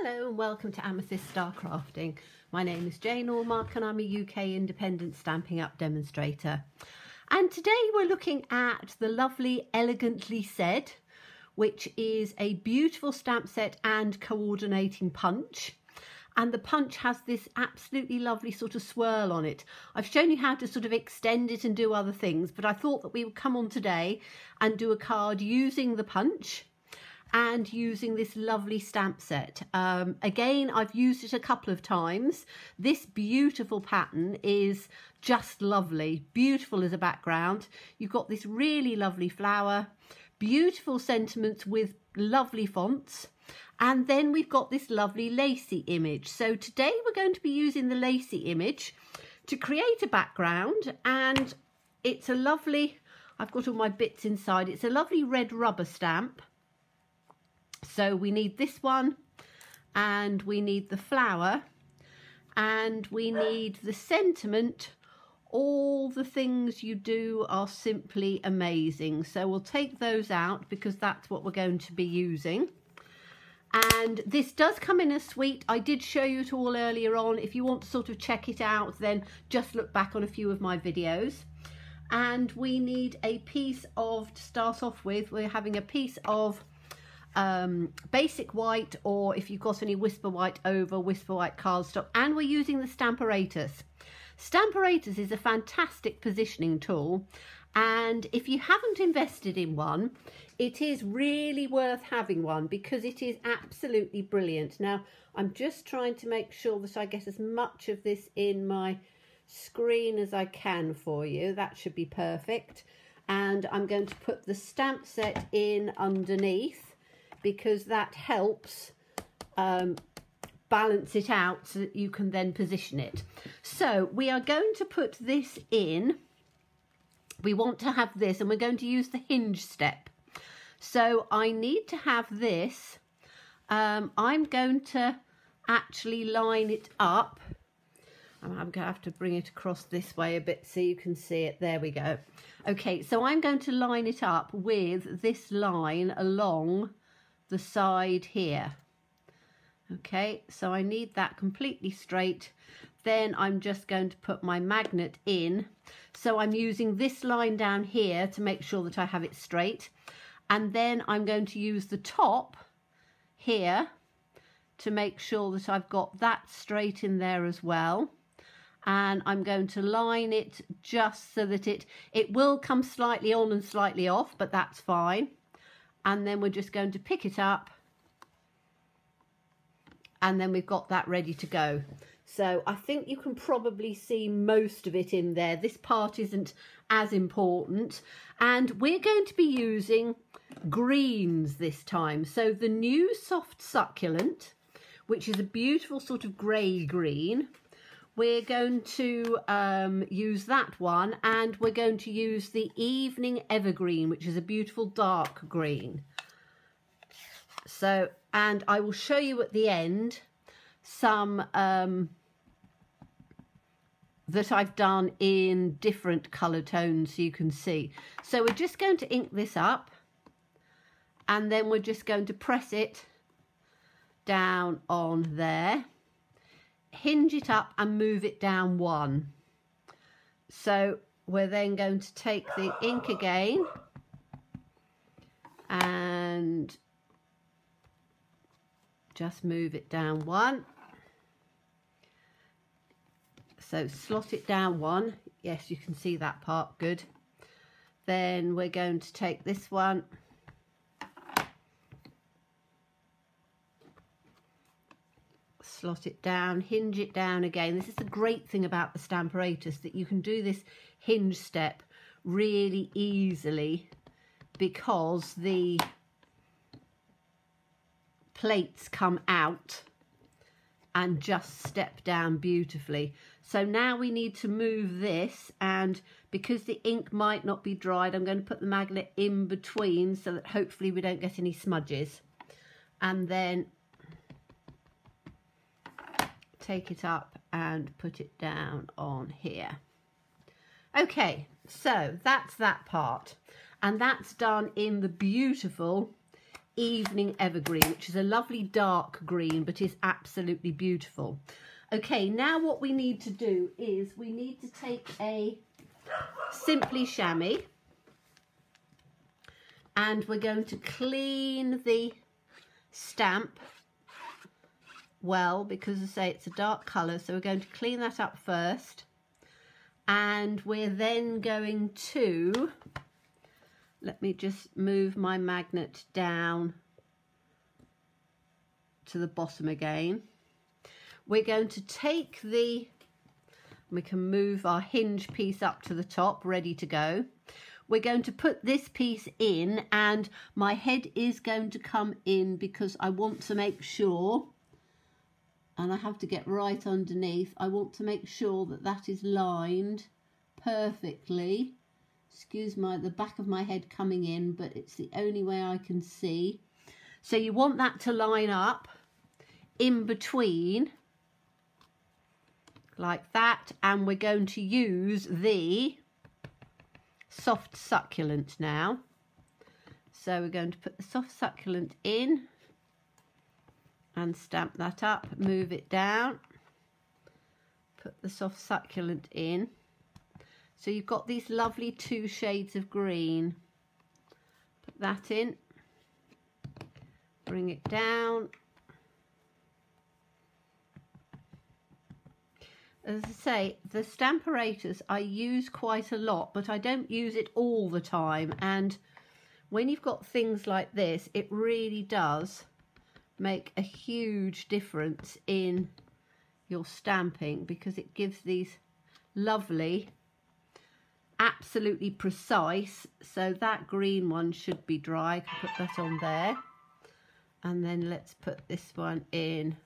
Hello and welcome to Amethyst Star Crafting. My name is Jane Allmark and I'm a UK independent Stampin' Up demonstrator. And today we're looking at the lovely Elegantly Said, which is a beautiful stamp set and coordinating punch. And the punch has this absolutely lovely sort of swirl on it. I've shown you how to sort of extend it and do other things, but I thought that we would come on today and do a card using the punch and using this lovely stamp set. Again, I've used it a couple of times. This beautiful pattern is just lovely, beautiful as a background. You've got this really lovely flower, beautiful sentiments with lovely fonts, and then we've got this lovely lacy image. So today we're going to be using the lacy image to create a background, and it's a lovely, I've got all my bits inside, it's a lovely red rubber stamp. So we need this one, and we need the flower, and we need the sentiment. All the things you do are simply amazing. So we'll take those out because that's what we're going to be using. And this does come in a suite. I did show you it all earlier on. If you want to sort of check it out, then just look back on a few of my videos. And we need a piece of, to start off with, we're having a piece of basic white, or if you've got any whisper white over, whisper white cardstock, and we're using the Stamparatus. Stamparatus is a fantastic positioning tool, and if you haven't invested in one, it is really worth having one because it is absolutely brilliant. Now I'm just trying to make sure that I get as much of this in my screen as I can for you. That should be perfect. And I'm going to put the stamp set in underneath, because that helps balance it out so that you can then position it. So we are going to put this in. We want to have this, and we're going to use the hinge step. So I need to have this. I'm going to actually line it up. I'm going to have to bring it across this way a bit so you can see it. There we go. Okay, so I'm going to line it up with this line along the side here. Okay, so I need that completely straight. Then I'm just going to put my magnet in. So I'm using this line down here to make sure that I have it straight. And then I'm going to use the top here to make sure that I've got that straight in there as well. And I'm going to line it just so that it will come slightly on and slightly off, but that's fine. And then we're just going to pick it up, and then we've got that ready to go. So I think you can probably see most of it in there. This part isn't as important, and we're going to be using greens this time. So the new Soft Succulent, which is a beautiful sort of grey green, we're going to use that one, and we're going to use the Evening Evergreen, which is a beautiful dark green. So, and I will show you at the end some that I've done in different colour tones so you can see. So we're just going to ink this up, and then we're just going to press it down on there. Hinge it up and move it down one. So we're then going to take the ink again and just move it down one. So slot it down one. Yes, you can see that part, good. Then we're going to take this one, slot it down, hinge it down again. This is the great thing about the Stamparatus, that you can do this hinge step really easily because the plates come out and just step down beautifully. So now we need to move this, and because the ink might not be dried, I'm going to put the magnet in between so that hopefully we don't get any smudges. And then take it up and put it down on here. Okay, so that's that part, and that's done in the beautiful Evening Evergreen, which is a lovely dark green, but is absolutely beautiful. Okay, now what we need to do is we need to take a Simply Chamois, and we're going to clean the stamp well, because as I say, it's a dark colour, so we're going to clean that up first, and we're then going to, let me just move my magnet down to the bottom again. We're going to take we can move our hinge piece up to the top, ready to go. We're going to put this piece in, and my head is going to come in because I want to make sure, and I have to get right underneath, I want to make sure that that is lined perfectly. Excuse the back of my head coming in, but it's the only way I can see. So you want that to line up in between, like that, and we're going to use the soft succulent now. So we're going to put the soft succulent in and stamp that up, move it down, put the soft succulent in. So you've got these lovely 2 shades of green. Put that in, bring it down. As I say, the Stamparatus I use quite a lot, but I don't use it all the time. And when you've got things like this, it really does make a huge difference in your stamping, because it gives these lovely, absolutely precise. So that green one should be dry. I can put that on there. And then let's put this one in.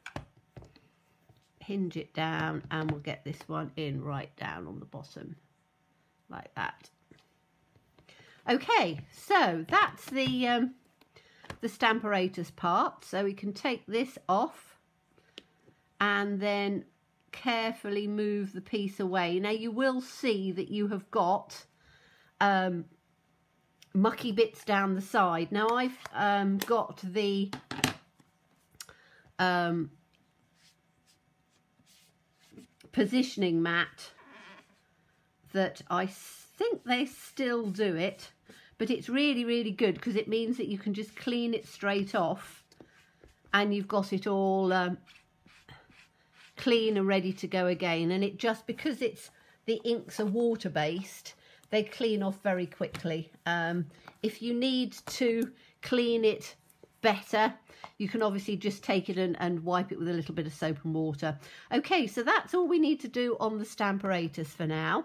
Hinge it down, and we'll get this one in right down on the bottom like that. Okay, so that's the Stamparatus part. So we can take this off and then carefully move the piece away. Now you will see that you have got mucky bits down the side. Now I've got the positioning mat that I think they still do it, but it's really, really good because it means that you can just clean it straight off and you've got it all clean and ready to go again. And it just, because it's, the inks are water based, they clean off very quickly. If you need to clean it better, you can obviously just take it and wipe it with a little bit of soap and water. Okay, so that's all we need to do on the Stamparatus for now.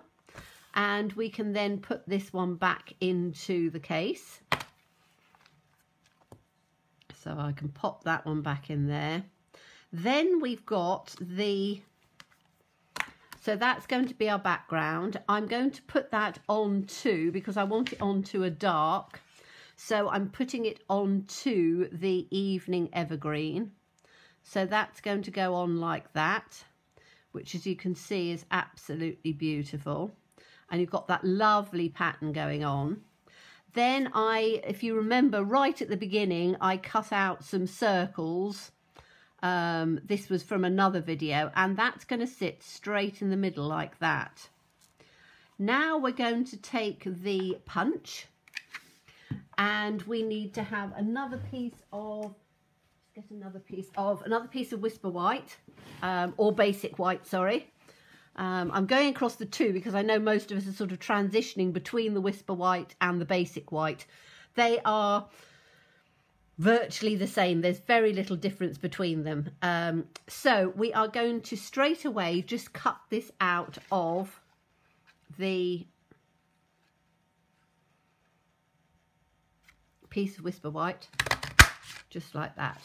And we can then put this one back into the case. So I can pop that one back in there. Then we've got so that's going to be our background. I'm going to put that onto, because I want it onto a dark. So I'm putting it onto the Evening Evergreen. So that's going to go on like that, which, as you can see, is absolutely beautiful. And you've got that lovely pattern going on. Then if you remember right at the beginning, I cut out some circles. This was from another video, and that's going to sit straight in the middle like that. Now we're going to take the punch, and we need to have another piece of, another piece of Whisper White, or Basic White, sorry. I'm going across the two because I know most of us are sort of transitioning between the Whisper White and the Basic White. They are virtually the same. There's very little difference between them. So we are going to straight away just cut this out of the piece of Whisper White, just like that.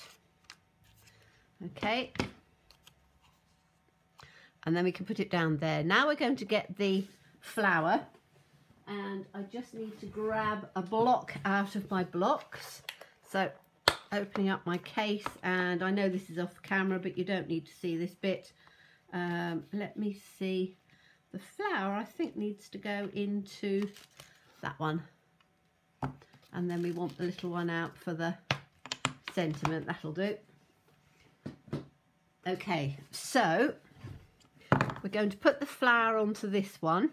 Okay. And then we can put it down there. Now we're going to get the flower, and I just need to grab a block out of my blocks. So opening up my case, and I know this is off camera, but you don't need to see this bit. Let me see. The flower, I think, needs to go into that one. And then we want the little one out for the sentiment, that'll do. Okay, so we're going to put the flower onto this one.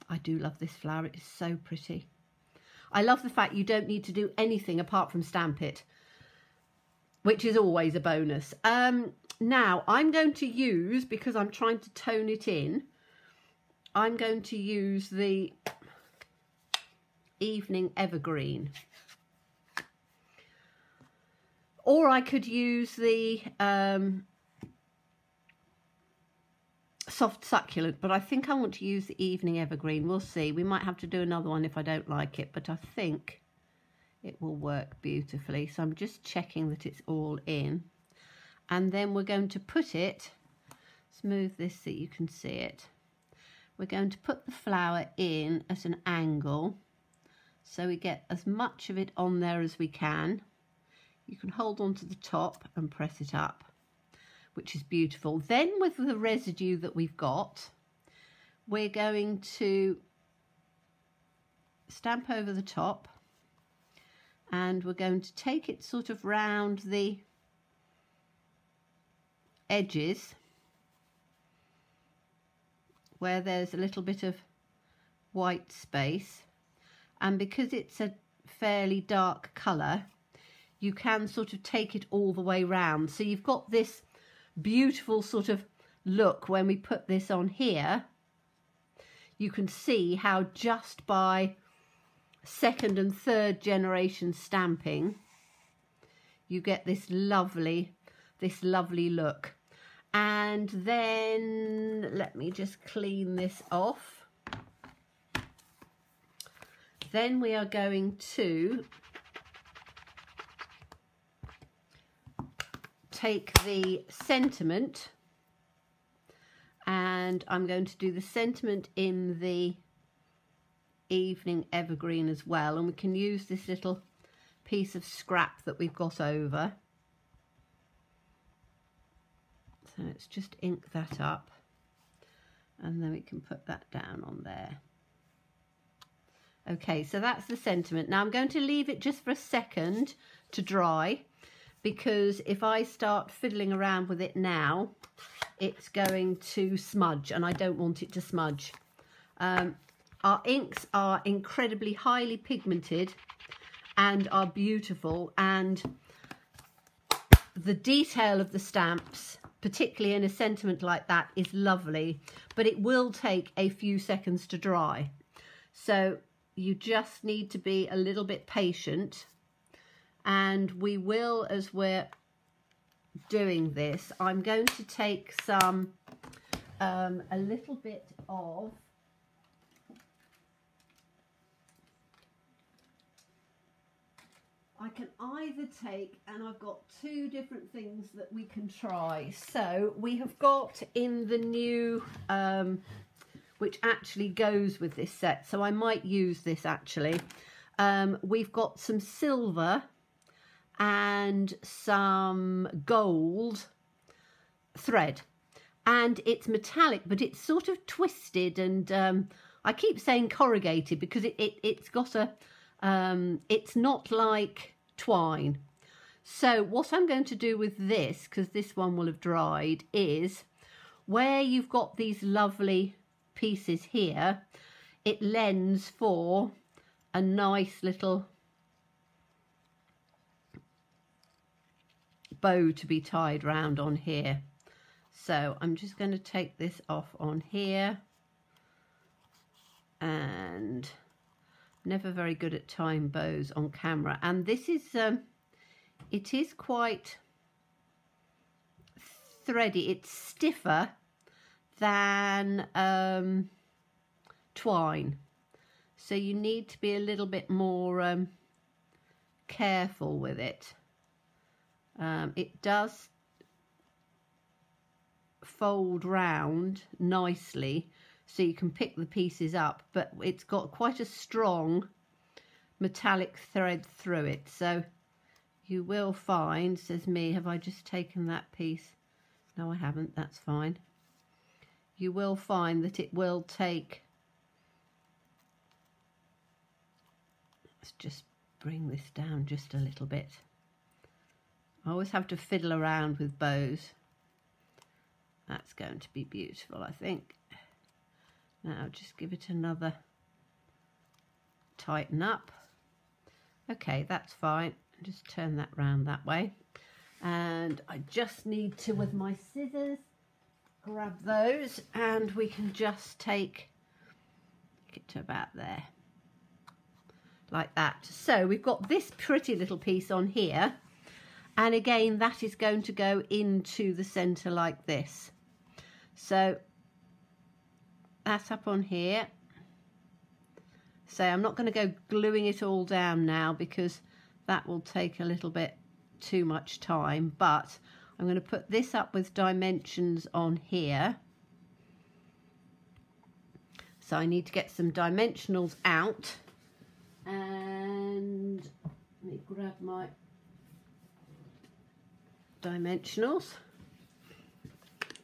I do love this flower, it is so pretty. I love the fact you don't need to do anything apart from stamp it, which is always a bonus. Now I'm going to use, because I'm trying to tone it in, I'm going to use the Evening Evergreen. Or I could use the Soft Succulent, but I think I want to use the Evening Evergreen. We'll see. We might have to do another one if I don't like it, but I think it will work beautifully. So I'm just checking that it's all in. And then we're going to put it, smooth this so you can see it. We're going to put the flower in at an angle so we get as much of it on there as we can. You can hold on to the top and press it up, which is beautiful. Then with the residue that we've got, we're going to stamp over the top, and we're going to take it sort of round the edges where there's a little bit of white space, and because it's a fairly dark colour, you can sort of take it all the way round. So you've got this beautiful sort of look. When we put this on here, you can see how just by second and third generation stamping you get this lovely look. And then let me just clean this off. Then we are going to take the sentiment, and I'm going to do the sentiment in the Evening Evergreen as well, and we can use this little piece of scrap that we've got over. So let's just ink that up, and then we can put that down on there. Okay, so that's the sentiment. Now I'm going to leave it just for a second to dry, because if I start fiddling around with it now, it's going to smudge, and I don't want it to smudge. Our inks are incredibly highly pigmented and are beautiful, and the detail of the stamps, particularly in a sentiment like that, is lovely, but it will take a few seconds to dry. So you just need to be a little bit patient, and we will, as we're doing this, I'm going to take some, a little bit of I can either take, and I've got two different things that we can try. So we have got in the new, which actually goes with this set, so I might use this actually. We've got some silver and some gold thread, and it's metallic, but it's sort of twisted, and I keep saying corrugated because it's got a it's not like twine. So what I'm going to do with this, because this one will have dried, is where you've got these lovely pieces here, it lends for a nice little bow to be tied round on here. So I'm just going to take this off on here, and never very good at tying bows on camera, and this is it is quite thready. It's stiffer than twine, so you need to be a little bit more careful with it. It does fold round nicely, so you can pick the pieces up, but it's got quite a strong metallic thread through it. So you will find, says me, have I just taken that piece? No, I haven't, that's fine. You will find that it will take, let's just bring this down just a little bit. I always have to fiddle around with bows. That's going to be beautiful, I think. Now just give it another tighten up. Okay, that's fine. Just turn that round that way. And I just need to, with my scissors, grab those, and we can just take it to about there. Like that. So we've got this pretty little piece on here. And again, that is going to go into the centre like this. So that's up on here. So I'm not going to go gluing it all down now because that will take a little bit too much time, but I'm going to put this up with dimensions on here. So I need to get some dimensionals out, and let me grab my dimensionals.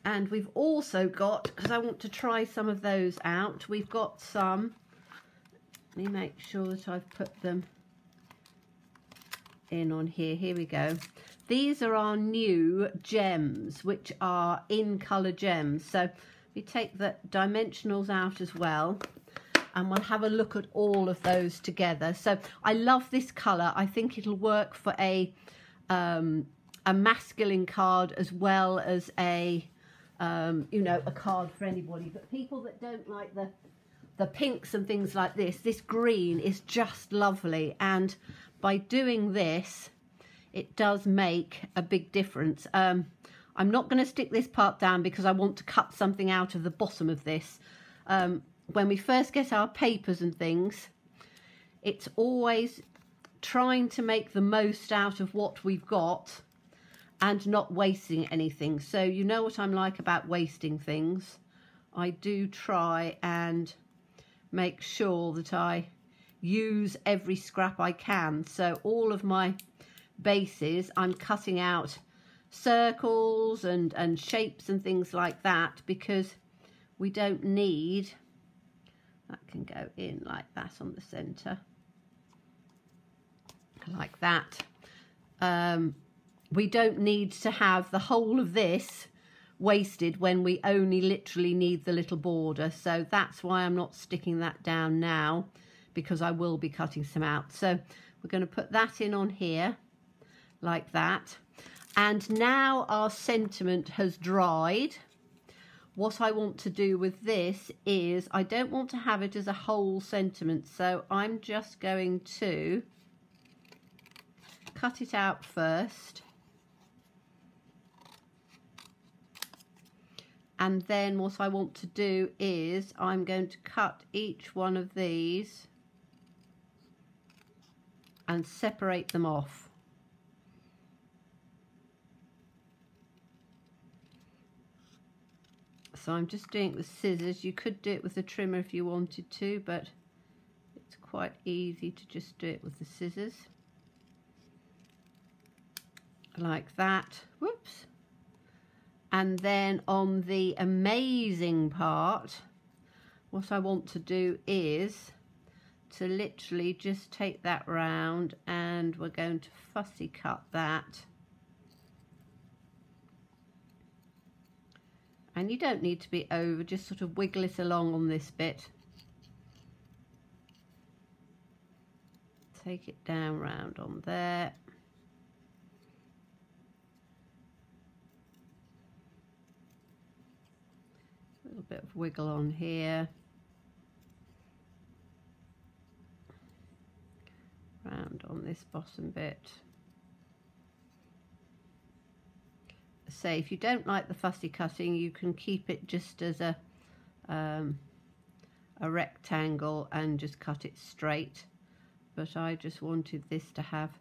And we've also got, because I want to try some of those out, we've got some, let me make sure that I've put them in on here. Here we go. These are our new gems, which are in colour gems. So we take the dimensionals out as well, and we'll have a look at all of those together. So I love this colour. I think it'll work for a masculine card as well as a you know, a card for anybody. But people that don't like the pinks and things like this green is just lovely, and by doing this it does make a big difference. I'm not going to stick this part down because I want to cut something out of the bottom of this. When we first get our papers and things, it's always trying to make the most out of what we've got and not wasting anything. So you know what I'm like about wasting things. I do try and make sure that I use every scrap I can. So all of my bases, I'm cutting out circles and shapes and things like that, because we don't need, that can go in like that on the centre, like that. We don't need to have the whole of this wasted when we only literally need the little border. So that's why I'm not sticking that down now, because I will be cutting some out. So we're going to put that in on here like that. And now our sentiment has dried. What I want to do with this is, I don't want to have it as a whole sentiment, so I'm just going to cut it out first. And then what I want to do is I'm going to cut each one of these and separate them off. So I'm just doing it with scissors. You could do it with a trimmer if you wanted to, but it's quite easy to just do it with the scissors. Like that. Whoops. And then on the amazing part, what I want to do is to literally just take that round, and we're going to fussy cut that. And you don't need to be over, just sort of wiggle it along on this bit. Take it down round on there. A little bit of wiggle on here. Round on this bottom bit. Say, if you don't like the fussy cutting, you can keep it just as a rectangle and just cut it straight, but I just wanted this to have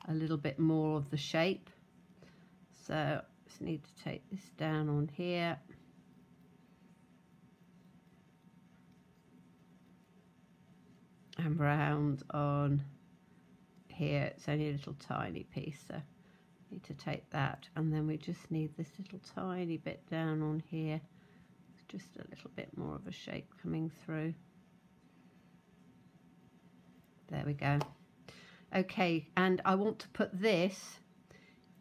a little bit more of the shape, so I just need to take this down on here. And round on here. It's only a little tiny piece, so need to take that, and then we just need this little tiny bit down on here. It's just a little bit more of a shape coming through. There we go. Okay, and I want to put this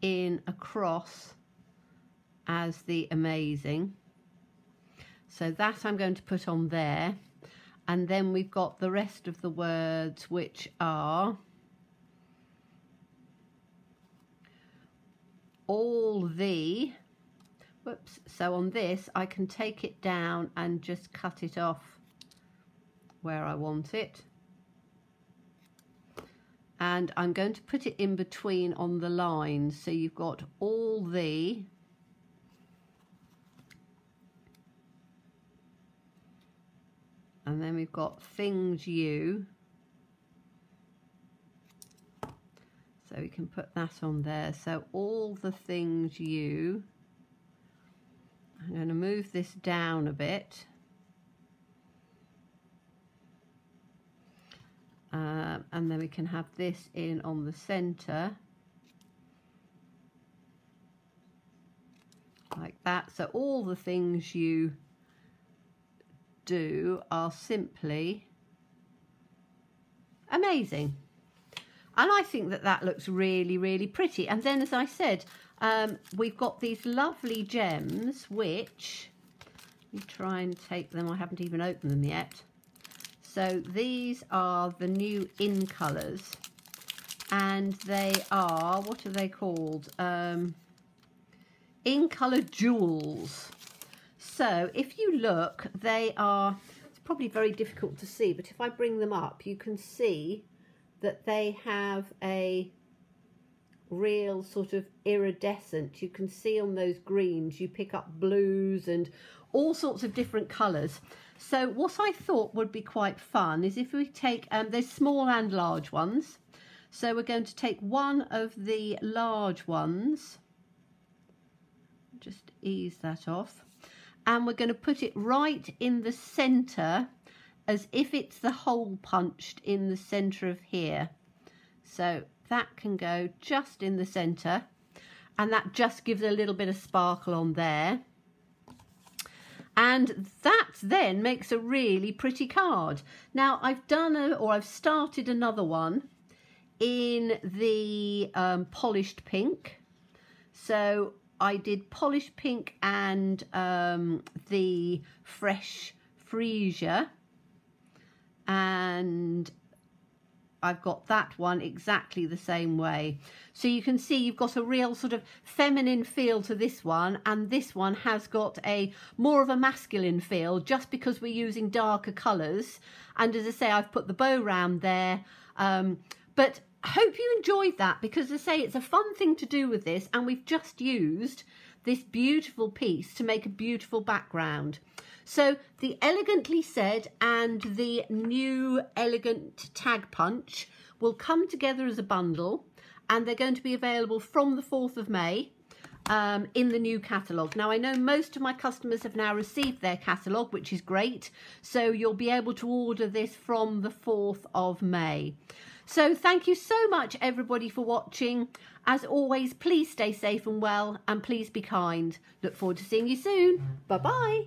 in across as the amazing. So that I'm going to put on there. And then we've got the rest of the words, which are all the, whoops, so on this I can take it down and just cut it off where I want it. And I'm going to put it in between on the lines. So you've got all the, and then we've got things you. So we can put that on there. So all the things you. I'm going to move this down a bit. And then we can have this in on the center. Like that. So all the things you do are simply amazing, and I think that that looks really, really pretty. And then, as I said, we've got these lovely gems, which you try and take them. I haven't even opened them yet. So these are the new In Colours, and they are, what are they called? In Colour Jewels. So if you look, they are, it's probably very difficult to see, but if I bring them up, you can see that they have a real sort of iridescent. You can see on those greens, you pick up blues and all sorts of different colours. So what I thought would be quite fun is if we take, there's small and large ones. So we're going to take one of the large ones, just ease that off. And we're going to put it right in the centre, as if it's the hole punched in the centre of here. So that can go just in the centre, and that just gives a little bit of sparkle on there. And that then makes a really pretty card. Now I've done I've started another one in the polished pink. So I did polished pink and the fresh freesia, and I've got that one exactly the same way. So you can see you've got a real sort of feminine feel to this one, and this one has got a more of a masculine feel just because we're using darker colours. And as I say, I've put the bow round there, but I hope you enjoyed that, because as I say, it's a fun thing to do with this, and we've just used this beautiful piece to make a beautiful background. So the Elegantly Said and the new Elegant Tag Punch will come together as a bundle, and they're going to be available from the 4th of May in the new catalogue. Now I know most of my customers have now received their catalogue, which is great, so you'll be able to order this from the 4th of May. So thank you so much everybody for watching. As always, please stay safe and well, and please be kind. Look forward to seeing you soon. Bye bye.